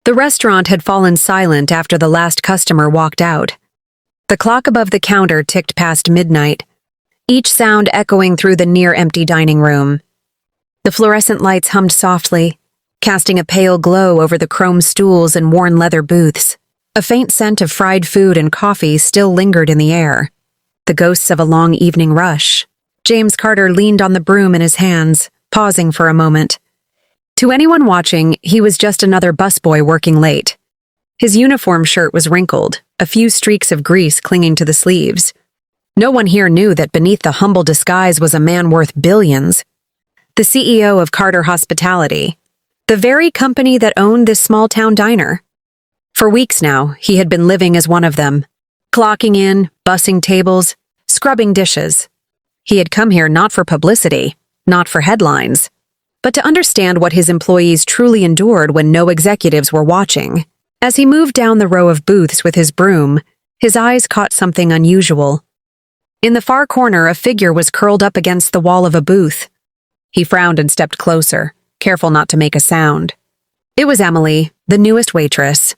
The restaurant had fallen silent after the last customer walked out. The clock above the counter ticked past midnight, each sound echoing through the near-empty dining room. The fluorescent lights hummed softly, casting a pale glow over the chrome stools and worn leather booths. A faint scent of fried food and coffee still lingered in the air, the ghosts of a long evening rush. James Carter leaned on the broom in his hands, pausing for a moment. To anyone watching, he was just another busboy working late. His uniform shirt was wrinkled, a few streaks of grease clinging to the sleeves. No one here knew that beneath the humble disguise was a man worth billions. The CEO of Carter Hospitality, the very company that owned this small-town diner. For weeks now, he had been living as one of them, clocking in, bussing tables, scrubbing dishes. He had come here not for publicity, not for headlines, but to understand what his employees truly endured when no executives were watching. As he moved down the row of booths with his broom, his eyes caught something unusual. In the far corner, a figure was curled up against the wall of a booth. He frowned and stepped closer, careful not to make a sound. It was Emily, the newest waitress.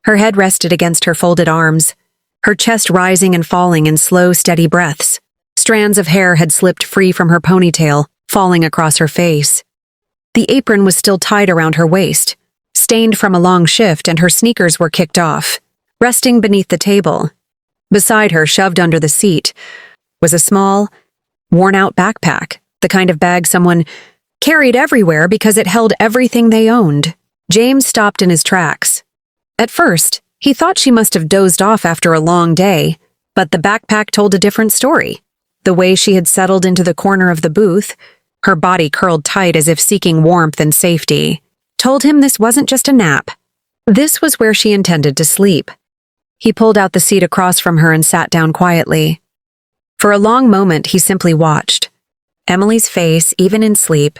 Her head rested against her folded arms, her chest rising and falling in slow, steady breaths. Strands of hair had slipped free from her ponytail, falling across her face. The apron was still tied around her waist, stained from a long shift, and her sneakers were kicked off, resting beneath the table. Beside her, shoved under the seat, was a small, worn-out backpack, the kind of bag someone carried everywhere because it held everything they owned. James stopped in his tracks. At first, he thought she must have dozed off after a long day, but the backpack told a different story. The way she had settled into the corner of the booth, her body curled tight as if seeking warmth and safety, told him this wasn't just a nap. This was where she intended to sleep. He pulled out the seat across from her and sat down quietly. For a long moment, he simply watched. Emily's face, even in sleep,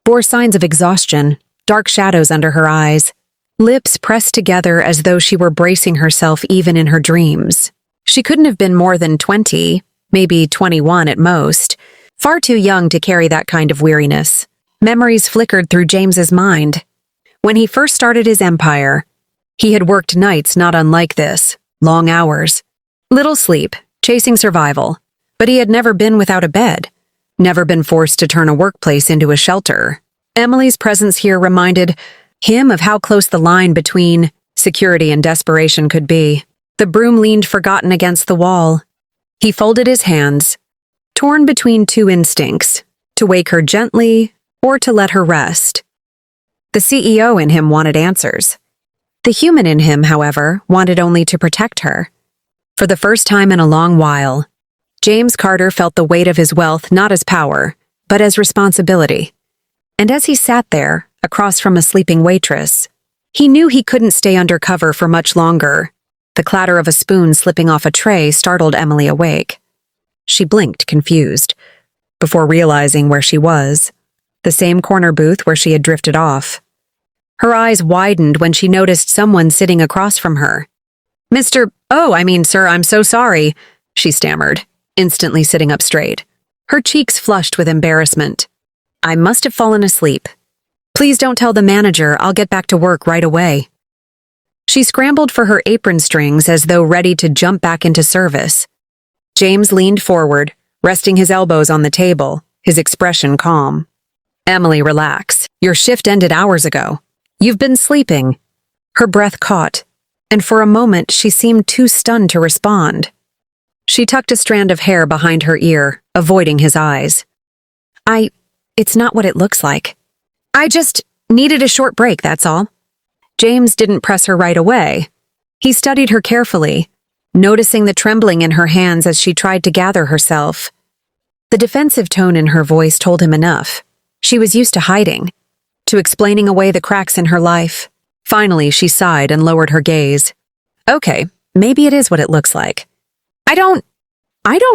bore signs of exhaustion, dark shadows under her eyes, lips pressed together as though she were bracing herself even in her dreams. She couldn't have been more than 20, maybe 21 at most, far too young to carry that kind of weariness. Memories flickered through James's mind. When he first started his empire, he had worked nights not unlike this, long hours, little sleep, chasing survival. But he had never been without a bed, never been forced to turn a workplace into a shelter. Emily's presence here reminded him of how close the line between security and desperation could be. The broom leaned forgotten against the wall. He folded his hands, torn between two instincts, to wake her gently or to let her rest. The CEO in him wanted answers. The human in him, however, wanted only to protect her. For the first time in a long while, James Carter felt the weight of his wealth not as power, but as responsibility. And as he sat there, across from a sleeping waitress, he knew he couldn't stay undercover for much longer. The clatter of a spoon slipping off a tray startled Emily awake. She blinked, confused, before realizing where she was, the same corner booth where she had drifted off. Her eyes widened when she noticed someone sitting across from her. Sir, I'm so sorry," she stammered, instantly sitting up straight. Her cheeks flushed with embarrassment. "I must have fallen asleep. Please don't tell the manager, I'll get back to work right away." She scrambled for her apron strings as though ready to jump back into service. James leaned forward, resting his elbows on the table, his expression calm. "Emily, relax. Your shift ended hours ago. You've been sleeping." Her breath caught, and for a moment she seemed too stunned to respond. She tucked a strand of hair behind her ear, avoiding his eyes. It's not what it looks like. I just needed a short break, that's all." James didn't press her right away. He studied her carefully, noticing the trembling in her hands as she tried to gather herself. The defensive tone in her voice told him enough. She was used to hiding, to explaining away the cracks in her life. Finally, she sighed and lowered her gaze. "Okay, maybe it is what it looks like. I don't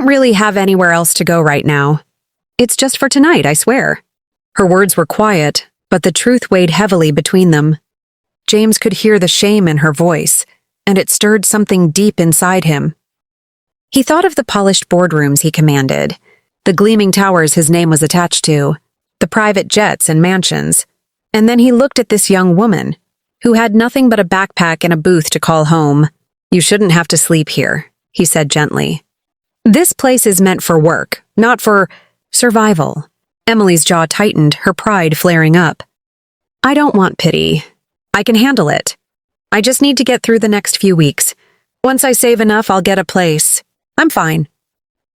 really have anywhere else to go right now. It's just for tonight, I swear." Her words were quiet, but the truth weighed heavily between them. James could hear the shame in her voice, and it stirred something deep inside him. He thought of the polished boardrooms he commanded, the gleaming towers his name was attached to, the private jets and mansions, and then he looked at this young woman, who had nothing but a backpack and a booth to call home. "You shouldn't have to sleep here," he said gently. "This place is meant for work, not for survival." Emily's jaw tightened, her pride flaring up. "I don't want pity. I can handle it. I just need to get through the next few weeks. Once I save enough, I'll get a place. I'm fine."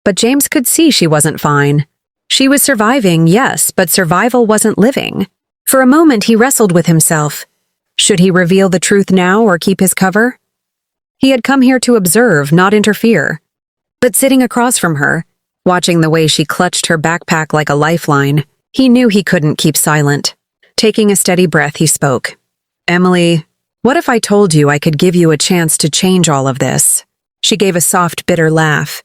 But James could see she wasn't fine. She was surviving, yes, but survival wasn't living. For a moment, he wrestled with himself. Should he reveal the truth now or keep his cover? He had come here to observe, not interfere. But sitting across from her, watching the way she clutched her backpack like a lifeline, he knew he couldn't keep silent. Taking a steady breath, he spoke. "Emily, what if I told you I could give you a chance to change all of this?" She gave a soft, bitter laugh.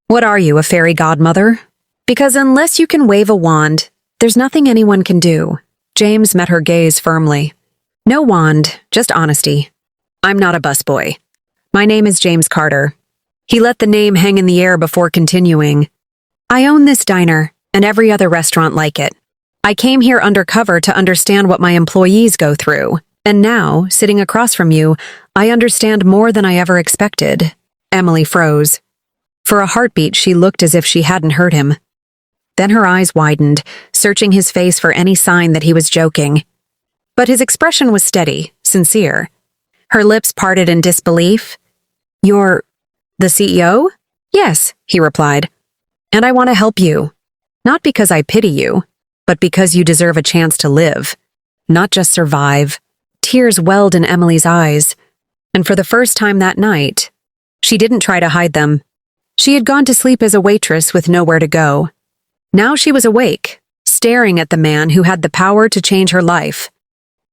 "What are you, a fairy godmother? Because unless you can wave a wand, there's nothing anyone can do." James met her gaze firmly. "No wand, just honesty. I'm not a busboy. My name is James Carter." He let the name hang in the air before continuing. "I own this diner, and every other restaurant like it. I came here undercover to understand what my employees go through, and now, sitting across from you, I understand more than I ever expected." Emily froze. For a heartbeat, she looked as if she hadn't heard him. Then her eyes widened, searching his face for any sign that he was joking. But his expression was steady, sincere. Her lips parted in disbelief. "You're the CEO?" "Yes," he replied. "And I want to help you. Not because I pity you, but because you deserve a chance to live, not just survive." Tears welled in Emily's eyes, and for the first time that night, she didn't try to hide them. She had gone to sleep as a waitress with nowhere to go. Now she was awake, staring at the man who had the power to change her life.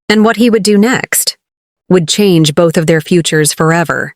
And what he would do next would change both of their futures forever.